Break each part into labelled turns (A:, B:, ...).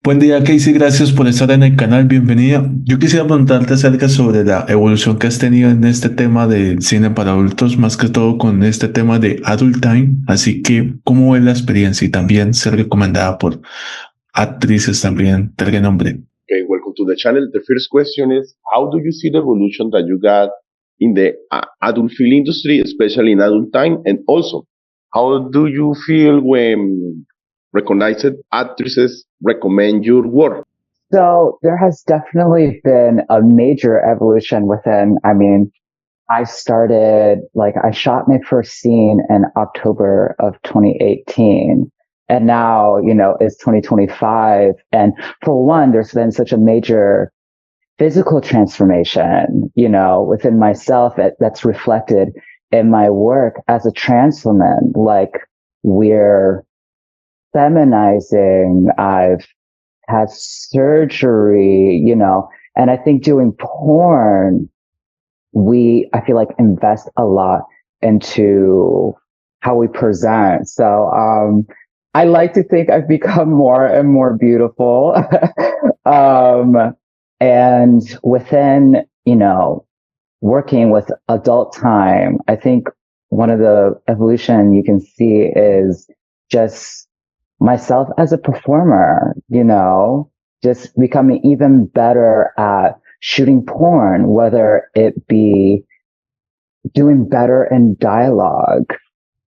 A: Buen día, Casey. Gracias por estar en el canal. Bienvenida. Yo quisiera preguntarte acerca sobre la evolución que has tenido en este tema del cine para adultos, más que todo con este tema de Adult Time. Así que, ¿cómo es la experiencia? Y también ser recomendada por actrices también de renombre.
B: Okay, welcome to the channel. The first question is, how do you see the evolution that you got in the adult film industry, especially in adult time? And also, how do you feel when recognized actresses recommend your work?
C: So there has definitely been a major evolution within, I shot my first scene in October of 2018. And now, it's 2025. And for one, there's been such a major physical transformation, within myself that's reflected in my work as a trans woman. Like we're feminizing. I've had surgery, and I think doing porn, I feel like invest a lot into how we present. So, I like to think I've become more and more beautiful. And within, working with adult time, I think one of the evolution you can see is just myself as a performer, just becoming even better at shooting porn, whether it be doing better in dialogue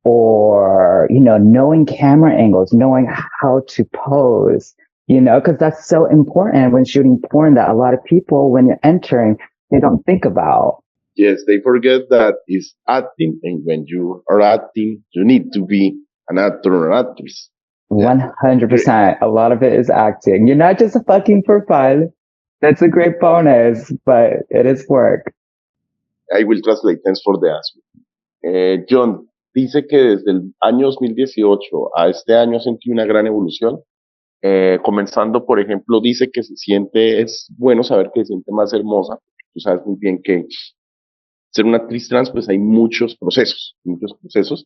C: or, knowing camera angles, knowing how to pose, because that's so important when shooting porn that a lot of people, when you're entering, they don't think about.
B: Yes, they forget that it's acting, and when you are acting, you need to be an actor or actress.
C: 100%. A lot of it is acting. You're not just fucking for fun. That's a great bonus, but it is work.
B: I will translate. Thanks for the answer. Jhon dice que desde el año 2018 a este año ha sentido una gran evolución. Comenzando, por ejemplo, dice que se siente, es bueno saber que se siente más hermosa. Tú sabes muy bien que ser una actriz trans, pues hay muchos procesos, muchos procesos.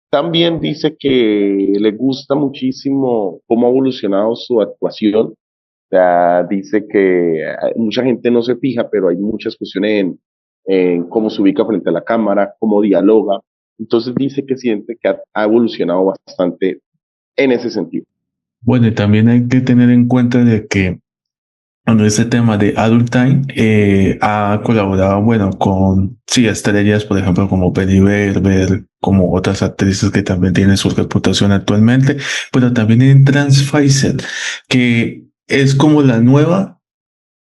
B: También dice que le gusta muchísimo cómo ha evolucionado su actuación. O sea, dice que mucha gente no se fija, pero hay muchas cuestiones en cómo se ubica frente a la cámara, cómo dialoga. Entonces dice que siente que ha evolucionado bastante en ese sentido.
A: Bueno, y también hay que tener en cuenta de que en este tema de Adult Time ha colaborado, bueno, con sí, estrellas, por ejemplo, como Penny Berber, como otras actrices que también tienen su reputación actualmente, pero también en Pfizer, que es como la nueva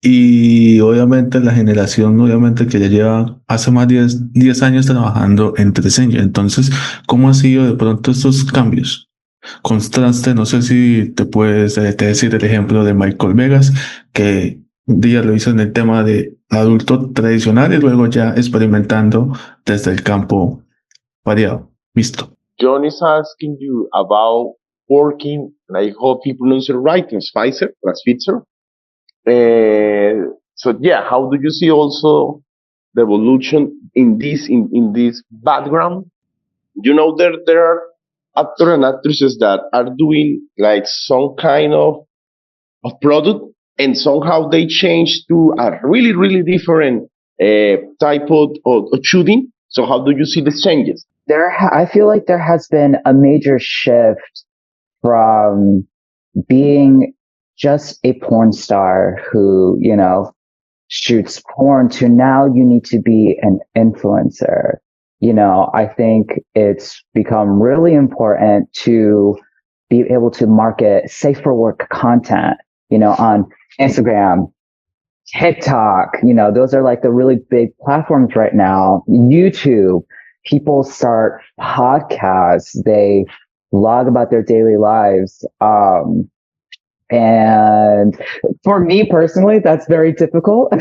A: y obviamente la generación, obviamente que ya lleva hace más de 10 años trabajando en Jatenjor. Entonces, ¿cómo han sido de pronto estos cambios? Contraste, no sé si te puedes te decir el ejemplo de Michael Vegas, que un día lo hizo en el tema de adulto tradicional y luego ya experimentando desde el campo variado. Visto.
B: Jhon is asking you about working, and I hope he pronounced it right, in Pfizer. So yeah, how do you see also the evolution in this background? There are actors and actresses that are doing like some kind of product, and somehow they change to a really, really different type of shooting. So how do you see the changes?
C: I feel like there has been a major shift from being just a porn star who, shoots porn to now you need to be an influencer. I think it's become really important to be able to market safe for work content, on Instagram, TikTok, those are like the really big platforms right now. YouTube, people start podcasts, they vlog about their daily lives. And for me personally, that's very difficult.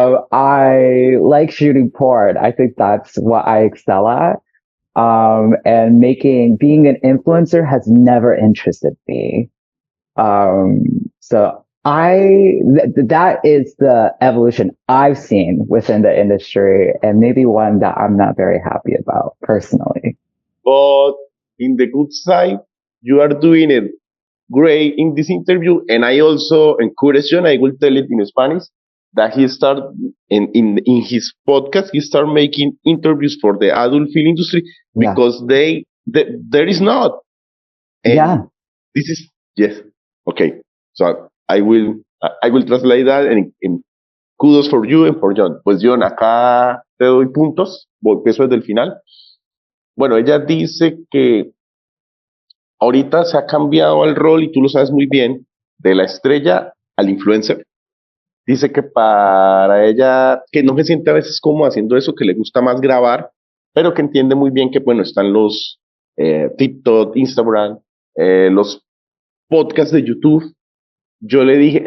C: I like shooting porn. I think that's what I excel at. And being an influencer has never interested me. So that is the evolution I've seen within the industry, and maybe one that I'm not very happy about personally.
B: But in the good side, you are doing it great in this interview. And I also encourage John, I will tell it in Spanish, that he start in his podcast, he start making interviews for the adult film industry
C: Yeah.
B: because there is not. And
C: Yeah.
B: this is, yes. Okay. So I will translate that and kudos for you and for John. Pues John, acá te doy puntos, empiezo desde el final. Bueno, ella dice que ahorita se ha cambiado el rol, y tú lo sabes muy bien, de la estrella al influencer. Dice que para ella, que no se siente a veces como haciendo eso, que le gusta más grabar, pero que entiende muy bien que, bueno, están los TikTok, Instagram, los podcasts de YouTube. Yo le dije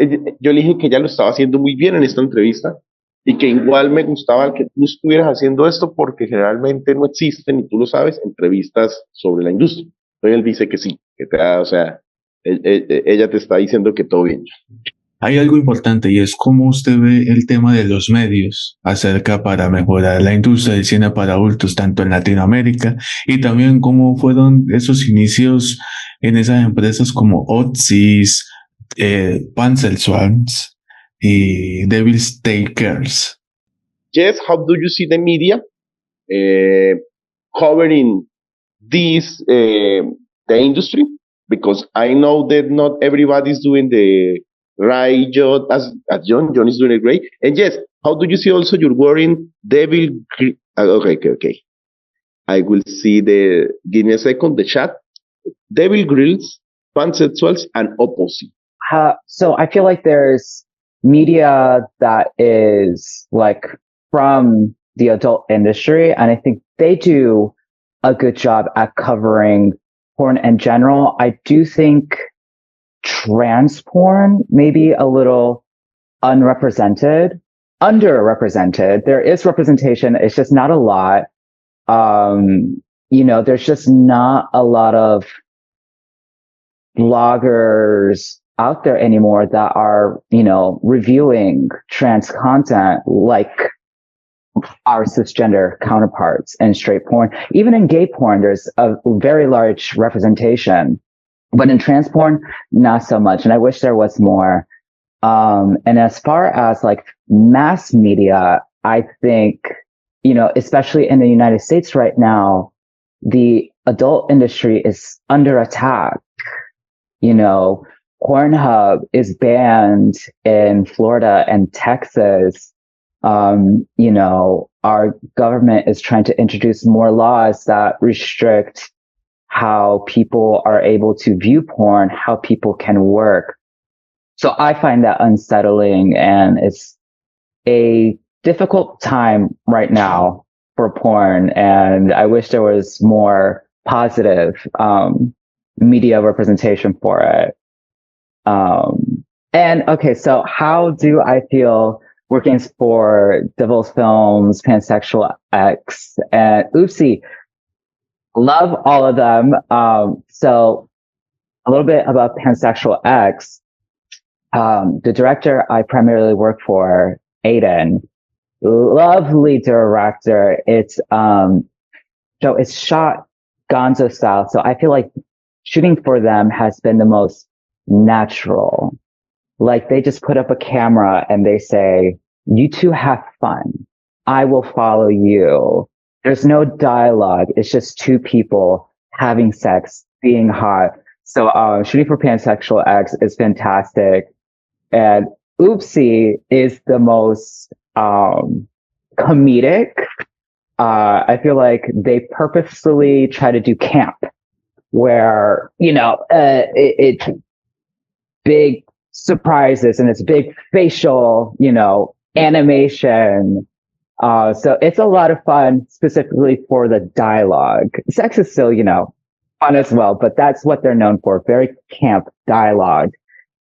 B: que ella lo estaba haciendo muy bien en esta entrevista y que igual me gustaba que tú estuvieras haciendo esto porque generalmente no existen, y tú lo sabes, entrevistas sobre la industria. Entonces él dice que sí, que o sea, ella te está diciendo que todo bien.
A: Hay algo importante y es cómo usted ve el tema de los medios acerca para mejorar la industria del cine para adultos, tanto en Latinoamérica, y también cómo fueron esos inicios en esas empresas como Otsis, Swans y Devil's Takers.
B: Yes, how do you see the media covering this the industry? Because I know that not everybody is doing the right job as John. John is doing it great. And yes, how do you see also you're wearing okay. I will see give me a second, the chat. Devil Grills, Pansexuals, and Opposite.
C: So I feel like there's media that is like from the adult industry, and I think they do a good job at covering porn in general. I do think trans porn may be a little underrepresented. There is representation. It's just not a lot. There's just not a lot of bloggers out there anymore that are, reviewing trans content like our cisgender counterparts in straight porn. Even in gay porn, there's a very large representation, but in trans porn, not so much. And I wish there was more. And as far as like mass media, I think, especially in the United States right now, the adult industry is under attack. Pornhub is banned in Florida and Texas. Our government is trying to introduce more laws that restrict how people are able to view porn, how people can work. So I find that unsettling, and it's a difficult time right now for porn. And I wish there was more positive, media representation for it. So how do I feel working for Devil's Films, Pansexual X, and Oopsie? Love all of them. So a little bit about Pansexual X. The director I primarily work for, Aiden, lovely director. It's shot Gonzo style. So I feel like shooting for them has been the most natural. Like they just put up a camera and they say, you two have fun. I will follow you. There's no dialogue. It's just two people having sex, being hot. So, shooting for Pansexual X is fantastic. And Oopsie is the most, comedic. I feel like they purposefully try to do camp where, it's big surprises and it's big facial, animation. So it's a lot of fun specifically for the dialogue. Sex is still, fun as well, but that's what they're known for. Very camp dialogue.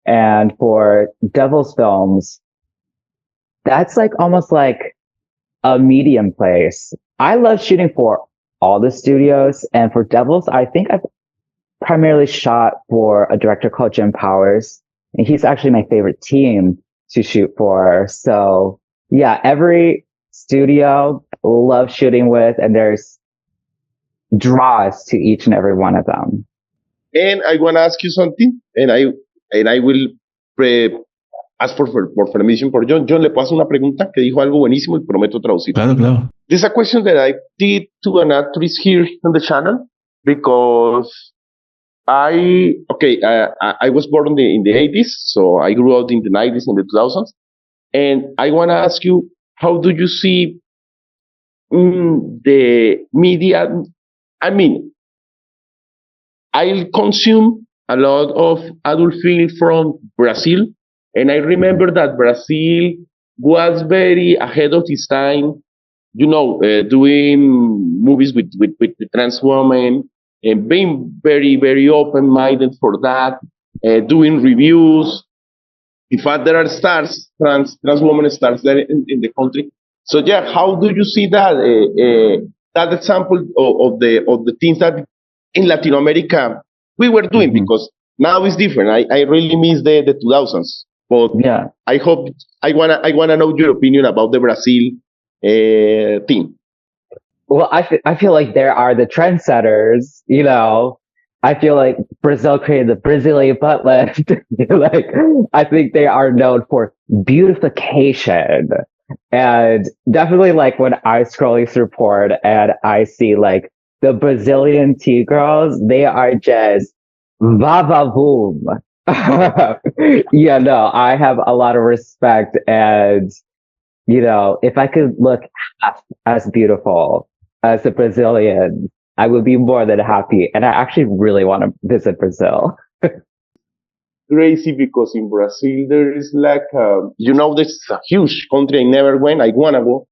C: And for Devil's Films, that's like almost like a medium place. I love shooting for all the studios, and for Devils, I think I've primarily shot for a director called Jim Powers, and he's actually my favorite team to shoot for. So yeah, every studio love shooting with, and there's draws to each and every one of them.
B: And I want to ask you something. and I will ask for permission for John. John, le puedo hacer una pregunta que dijo algo buenísimo y prometo traducir.
A: Claro, claro.
B: This is a question that I did to an actress here on the channel because I was born in the 80s, so I grew up in the 90s and the 2000s, and I want to ask you, how do you see the media? I mean, I consume a lot of adult film from Brazil, and I remember that Brazil was very ahead of its time, doing movies with trans women and being very, very open-minded for that, doing reviews. In fact, there are stars, trans women stars there in the country. So yeah, how do you see that that example of the things that in Latin America we were doing? Mm-hmm. Because now it's different. I really miss the 2000s, but yeah, I hope I wanna know your opinion about the Brazil thing.
C: Well, I feel like there are the trendsetters, I feel like Brazil created the Brazilian butt lift. Like, I think they are known for beautification. And definitely, like, when I scrolling through porn and I see, like, the Brazilian T-girls, they are just va-va-voom. Yeah, no, I have a lot of respect. And, if I could look half as beautiful as a Brazilian, I would be more than happy. And I actually really want to visit Brazil.
B: Crazy, because in Brazil there is like this is a huge country. I never went. I wanna go,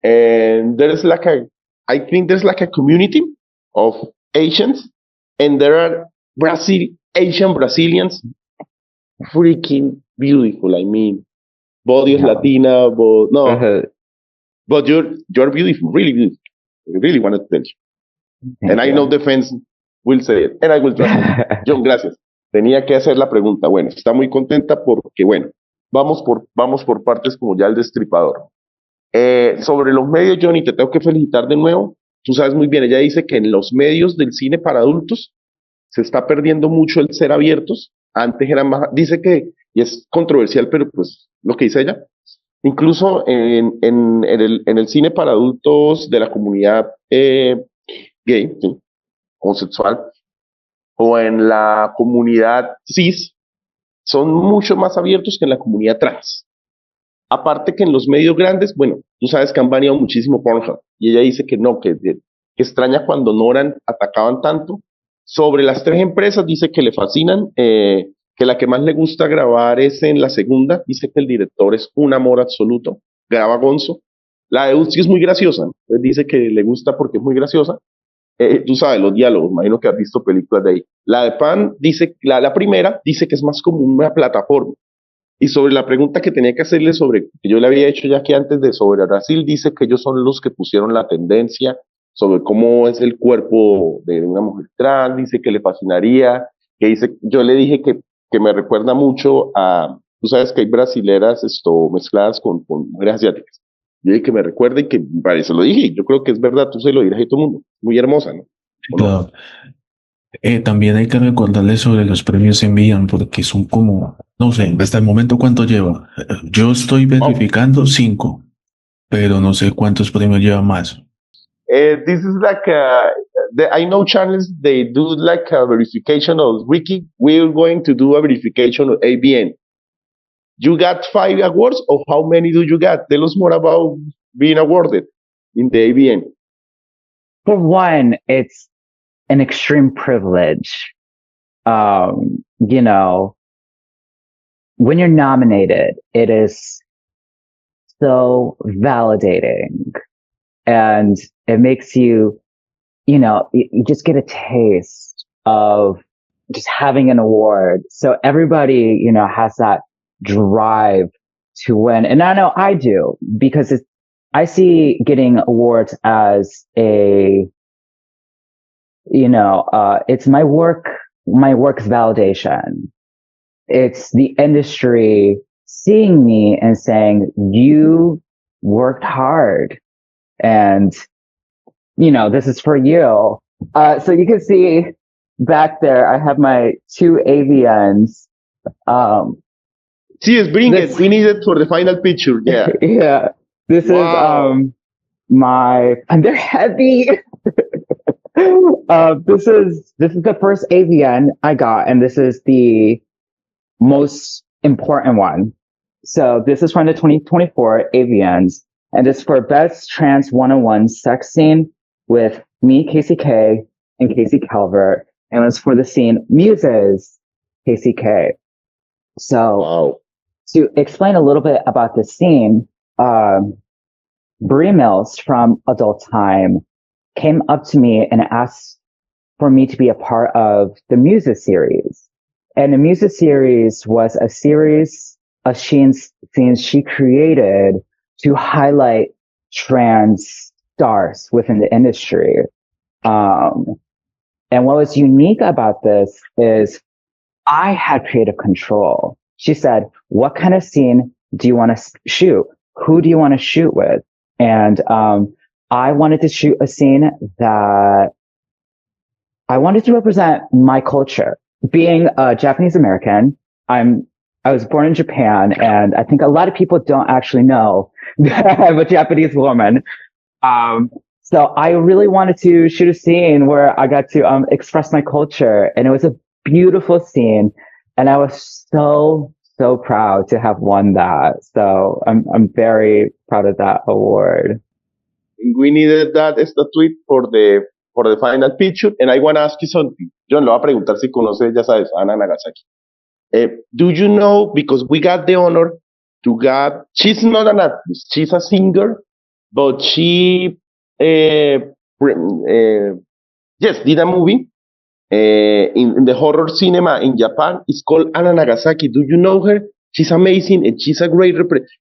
B: and there's like there's like a community of Asians, and there are Asian Brazilians, freaking beautiful. I mean, body is Latina, but no, but you're beautiful, really beautiful. I really want to tell you. And I know the fans will say it, and I will trust you. John, gracias. Tenía que hacer la pregunta. Bueno, está muy contenta porque, bueno, vamos por partes como ya el destripador. Sobre los medios, Johnny, te tengo que felicitar de nuevo. Tú sabes muy bien, ella dice que en los medios del cine para adultos se está perdiendo mucho el ser abiertos. Antes eran más, dice que, y es controversial, pero pues lo que dice ella, incluso en el cine para adultos de la comunidad gay, ¿sí?, homosexual, o en la comunidad cis, son mucho más abiertos que en la comunidad trans. Aparte que en los medios grandes, bueno, tú sabes que han baneado muchísimo Pornhub, y ella dice que no, que extraña cuando no atacaban tanto. Sobre las 3 empresas, dice que le fascinan, que la que más le gusta grabar es en la segunda, dice que el director es un amor absoluto, graba Gonzo. La de Uzi es muy graciosa, entonces dice que le gusta porque es muy graciosa. Tú sabes, los diálogos, imagino que has visto películas de ahí. La de Pan dice, la primera dice que es más como una plataforma. Y sobre la pregunta que tenía que hacerle que yo le había hecho ya que antes sobre Brasil, dice que ellos son los que pusieron la tendencia sobre cómo es el cuerpo de una mujer trans, dice que le fascinaría, yo le dije que me recuerda mucho a, tú sabes que hay brasileras mezcladas con mujeres asiáticas. Yo dije que me recuerde y que parece, lo dije, yo creo que es verdad, tú se lo dirás a todo el mundo, muy hermosa, ¿no?
A: Claro. También hay que recordarle sobre los premios Envían, porque son como, no sé, hasta el momento cuánto lleva. Yo estoy verificando 5, pero no sé cuántos premios lleva más.
B: This is like I know channels, they do like a verification of Wiki. We're going to do a verification of ABN. You got 5 awards, or how many do you got? Tell us more about being awarded in the ABN.
C: For one, it's an extreme privilege. When you're nominated, it is so validating, and it makes you, you just get a taste of just having an award. So everybody, has that drive to win. And I know I do, because I see getting awards as it's my work's validation. It's the industry seeing me and saying, you worked hard, and, this is for you. So you can see back there, I have my two AVNs.
B: Yes, bring it. We need it for the final picture. Yeah.
C: Yeah. This
B: Wow.
C: is and they're heavy. This is the first AVN I got, and this is the most important one. So this is from the 2024 AVNs, and it's for Best Trans 101 Sex Scene with me, Kasey Kei, and Casey Calvert, and it's for the scene Muses, Kasey Kei. So
B: Wow.
C: to explain a little bit about the scene, Brie Mills from Adult Time came up to me and asked for me to be a part of the Muses series. And the Muses series was a series of scenes she created to highlight trans stars within the industry. And what was unique about this is I had creative control. She said, what kind of scene do you want to shoot? Who do you want to shoot with? And I wanted to shoot a scene that I wanted to represent my culture. Being a Japanese American, I was born in Japan, and I think a lot of people don't actually know that I'm a Japanese woman. So I really wanted to shoot a scene where I got to express my culture, and it was a beautiful scene, and I was so proud to have won that. So I'm very proud of that award.
B: We needed that statuette for the final picture, and I want to ask you something. John, lo voy a preguntar si conoces, ya sabes, Ana Nagasaki. Do you know, because we got the honor to get, she's not an actress, she's a singer, but she, yes, did a movie in the horror cinema in Japan. It's called Ana Nagasaki. Do you know her? She's amazing and she's a great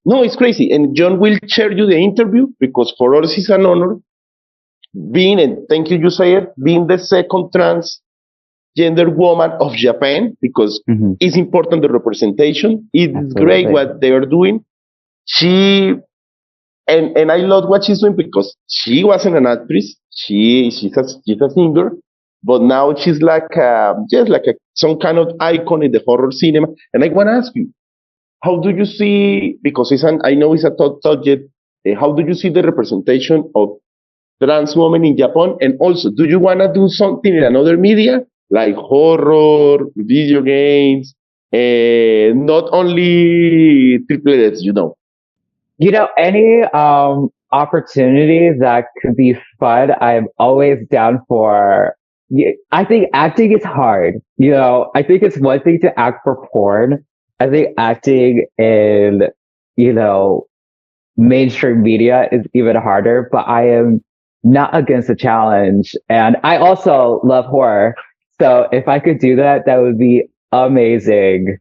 B: No, it's crazy. And John will share you the interview because for us it's an honor being, and thank you, you say it, being the second transgender woman of Japan, because it's important, the representation. It's great what they are doing. She, and I love what she's doing because she wasn't an actress. She's a singer, but now she's like, just like some kind of icon in the horror cinema. And I want to ask you, how do you see, because I know it's a thought subject, how do you see the representation of trans women in Japan? And also, do you want to do something in another media, like horror, video games, not only triple X, you know?
C: Any opportunity that could be fun, I'm always down for. I think acting is hard. I think it's one thing to act for porn. I think acting in, mainstream media is even harder, but I am not against the challenge. And I also love horror. So if I could do that, that would be amazing.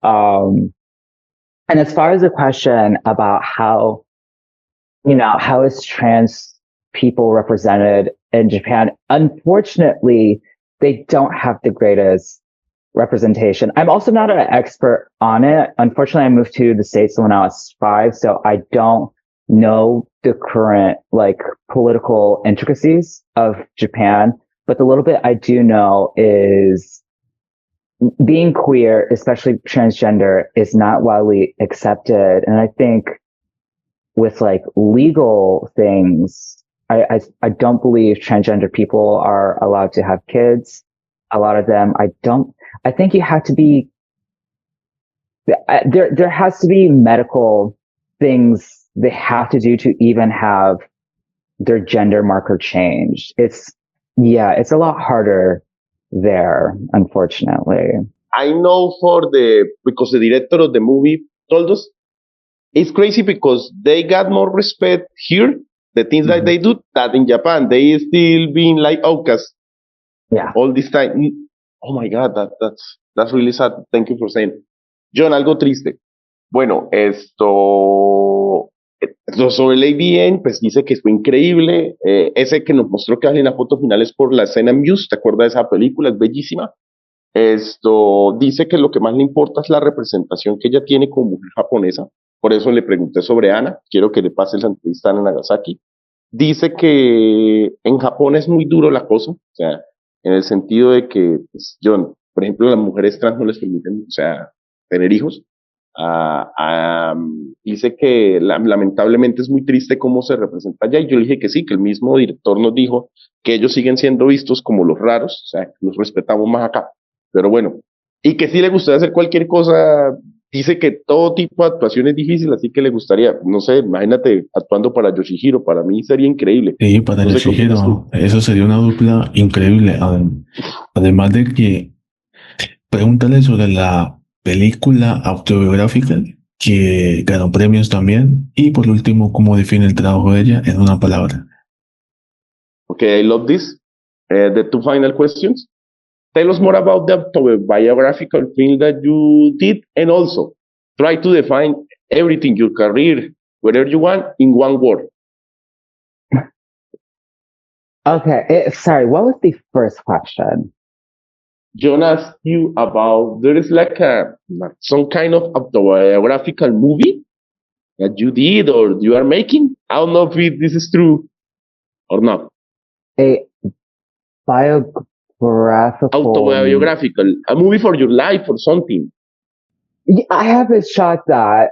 C: And as far as the question about how is trans people represented in Japan, unfortunately, they don't have the greatest representation. I'm also not an expert on it. Unfortunately, I moved to the States when I was 5, so I don't know the current political intricacies of Japan. But the little bit I do know is being queer, especially transgender, is not widely accepted. And I think with legal things, I don't believe transgender people are allowed to have kids. A lot of them, I think you have to be, there has to be medical things they have to do to even have their gender marker changed. It's a lot harder there, unfortunately.
B: I know because the director of the movie told us, it's crazy because they got more respect here, the things that they do, that in Japan, they still being like outcasts.
C: Yeah.
B: All this time. Oh my God, that's really sad. Thank you for saying. John, algo triste. Bueno, esto sobre el ABN, pues dice que fue increíble. Ese que nos mostró que en la foto final es por la escena Muse, ¿te acuerdas de esa película? Es bellísima. Esto dice que lo que más le importa es la representación que ella tiene como mujer japonesa. Por eso le pregunté sobre Ana. Quiero que le pases la entrevista a Ana Nagasaki. Dice que en Japón es muy duro la cosa. O sea, en el sentido de que, pues, John, por ejemplo, las mujeres trans no les permiten, o sea, tener hijos. Dice que lamentablemente es muy triste cómo se representa allá, y yo le dije que sí, que el mismo director nos dijo que ellos siguen siendo vistos como los raros, o sea, que los respetamos más acá, pero bueno, y que sí le gustaría hacer cualquier cosa. Dice que todo tipo de actuación es difícil, así que le gustaría, no sé, imagínate actuando para Yoshihiro, para mí sería increíble.
A: Sí, para
B: No sé qué opinas tú.
A: Yoshihiro, eso sería una dupla increíble. Además de que, pregúntale sobre la película autobiográfica que ganó premios también. Y por último, cómo define el trabajo de ella en una palabra.
B: Okay, I love this. The two final questions. Tell us more about the autobiographical film that you did, and also try to define everything, your career, whatever you want, in one word.
C: Okay, sorry, what was the first question?
B: John asked you about, there is like some kind of autobiographical movie that you did or you are making. I don't know if this is true or not.
C: A biographical.
B: Autobiographical, a movie for your life or something.
C: I haven't shot that.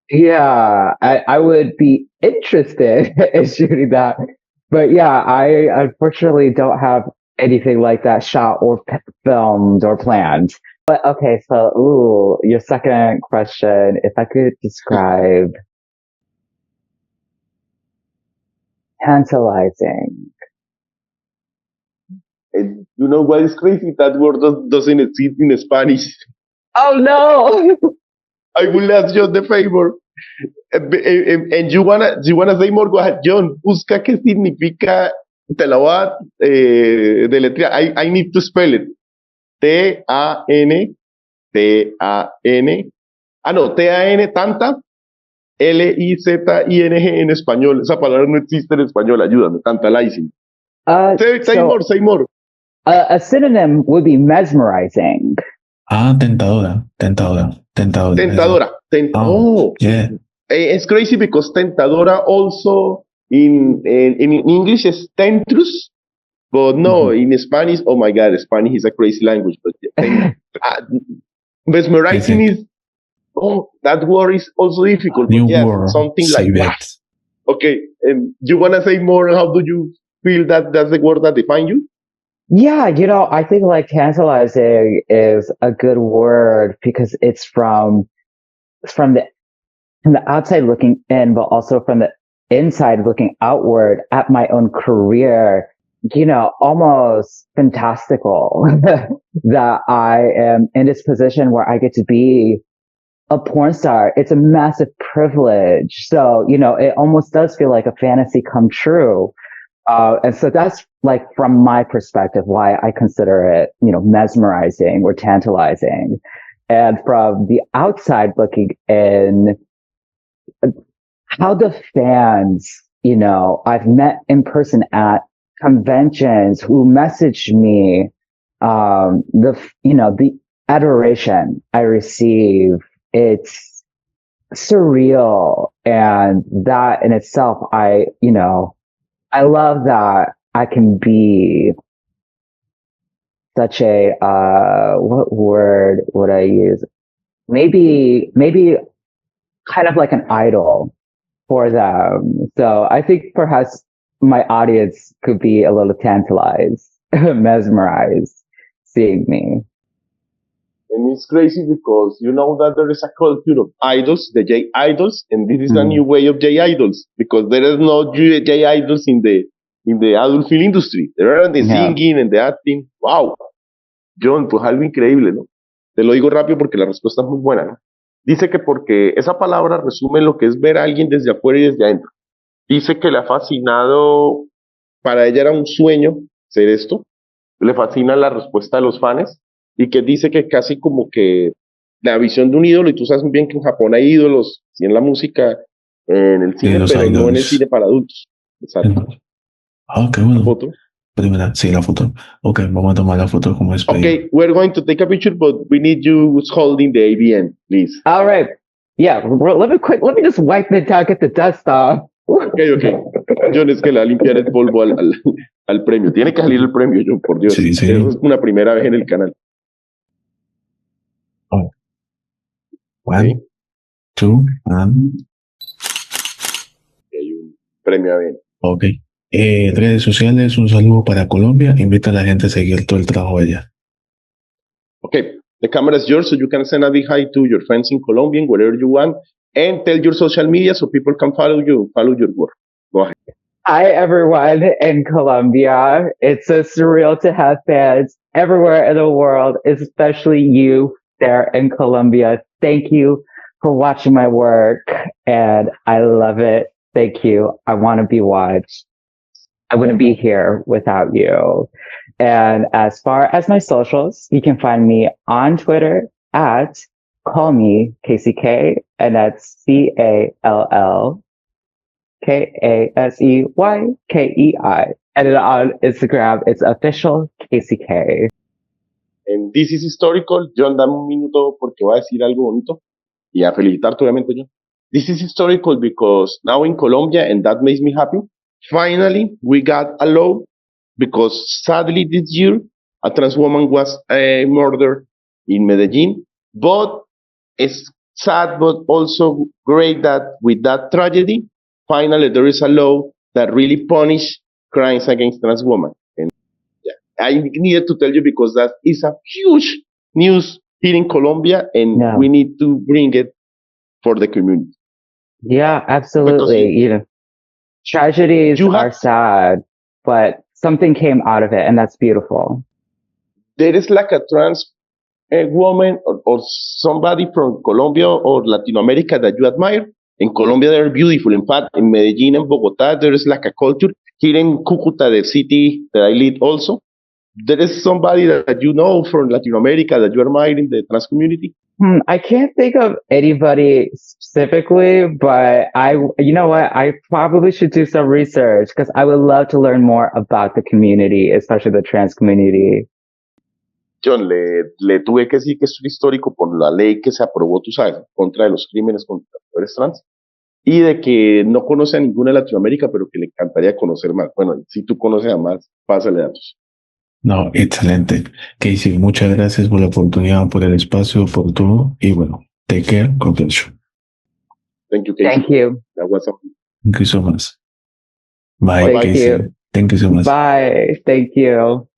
C: Yeah, I would be interested in shooting that. But yeah, I unfortunately don't have anything like that shot or filmed or planned. But okay, so your second question, if I could describe tantalizing.
B: And you know what is crazy? That word doesn't exist in Spanish.
C: Oh no!
B: I will ask you the favor. And you wanna say more? Go ahead, John. Busca qué significa. Te la voy a deletrear. I need to spell it. T-A-N. T-A-N. Ah, no, T-A-N, tanta. L-I-Z-I-N-G en español. Esa palabra no existe en español. Ayúdame. Tantalizing. Say more, say more.
C: A synonym would be mesmerizing.
A: Tentadora.
B: Tentadora.
A: Yeah.
B: It's crazy because tentadora also in English is temptress, but no, in Spanish, oh my God, Spanish is a crazy language. But mesmerizing is, that word is also difficult.
A: New
B: but yes,
A: word.
B: something
A: Say
B: like
A: that.
B: Okay, you wanna say more? How do you feel that that's the word that define you?
C: Yeah, I think like tantalizing is a good word because it's from the outside looking in, but also from the inside looking outward at my own career, almost fantastical that I am in this position where I get to be a porn star. It's a massive privilege. So, it almost does feel like a fantasy come true. And so that's like from my perspective, why I consider it, mesmerizing or tantalizing. And from the outside looking in, how the fans, I've met in person at conventions who message me, the adoration I receive, it's surreal. And that in itself, I love that I can be such a, what word would I use? Maybe kind of like an idol for them. So I think perhaps my audience could be a little tantalized, mesmerized seeing me.
B: And it's crazy because you know that there is a culture of idols, the J idols, and this is a new way of J idols because there is no J idols in the adult film industry. There are the singing and the acting. Wow. John, pues algo increíble, ¿no? Te lo digo rápido porque la respuesta es muy buena, ¿no? Dice que porque esa palabra resume lo que es ver a alguien desde afuera y desde adentro. Dice que le ha fascinado, para ella era un sueño ser esto. Le fascina la respuesta de los fans y que dice que casi como que la visión de un ídolo, y tú sabes muy bien que en Japón hay ídolos, sí, en la música, en el cine, pero
A: idols.
B: no en el cine para adultos. Exacto.
A: Qué bueno.
B: ¿La foto?
A: Primera, sí, la foto. Ok, vamos a tomar la foto como despedida.
B: Okay, we're going to take a picture, but we need you holding the ABN, please.
C: All right. Yeah, let me just wipe it down, get the dust off.
B: Ok. John, es que le va a limpiar el polvo al premio. Tiene que salir el premio, John, por Dios.
A: Sí, sí.
B: Eso es una primera vez en el canal.
A: Oh,
B: Okay.
A: 1, 2, and...
B: Hay un premio a bien.
A: Ok. Redes sociales, un saludo para Colombia. Invita a la gente a seguir todo el trabajo de ella.
B: Okay, the camera is yours, so you can send a big hi to your friends in Colombia, wherever you want, and tell your social media so people can follow your work. Go ahead.
C: Hi, everyone in Colombia. It's so surreal to have fans everywhere in the world, especially you there in Colombia. Thank you for watching my work, and I love it. Thank you. I want to be watched. I wouldn't be here without you. And as far as my socials, you can find me on Twitter at call me Kasey Kei, and that's CallKaseykei. And then on Instagram, it's official Kasey Kei.
B: And this is historical. John, dame un minuto porque voy a decir algo bonito y a felicitarte, obviamente, John. This is historical because now in Colombia, and that makes me happy, finally we got a law because sadly this year a trans woman was murdered in Medellin. But it's sad, but also great that with that tragedy, finally there is a law that really punish crimes against trans women. And yeah, I needed to tell you because that is a huge news here in Colombia, and
C: Yeah.
B: we need to bring it for the community.
C: Yeah, absolutely. Tragedies are sad, but something came out of it, and that's beautiful.
B: There is like a trans woman or somebody from Colombia or Latin America that you admire. In Colombia, they're beautiful. In fact, in Medellin and Bogota, there is like a culture. Here in Cucuta, the city that I live also, there is somebody that you know from Latin America that you admire in the trans community.
C: I can't think of anybody specifically, but you know what? I probably should do some research because I would love to learn more about the community, especially the trans community.
B: John, le tuve que decir que es histórico por la ley que se aprobó, tú sabes, contra de los crímenes contra mujeres trans, y de que no conoce a ninguna de Latinoamérica, pero que le encantaría conocer más. Bueno, si tú conoces a más, pásale datos.
A: No, excelente. Kasey, muchas gracias por la oportunidad, por el espacio, por todo. Y bueno, take care. God bless you.
B: Thank you, Kasey.
C: Thank you.
B: That was
A: Thank you so much. Bye,
C: Thank
A: Kasey.
C: you.
A: Thank you so much.
C: Bye. Thank you.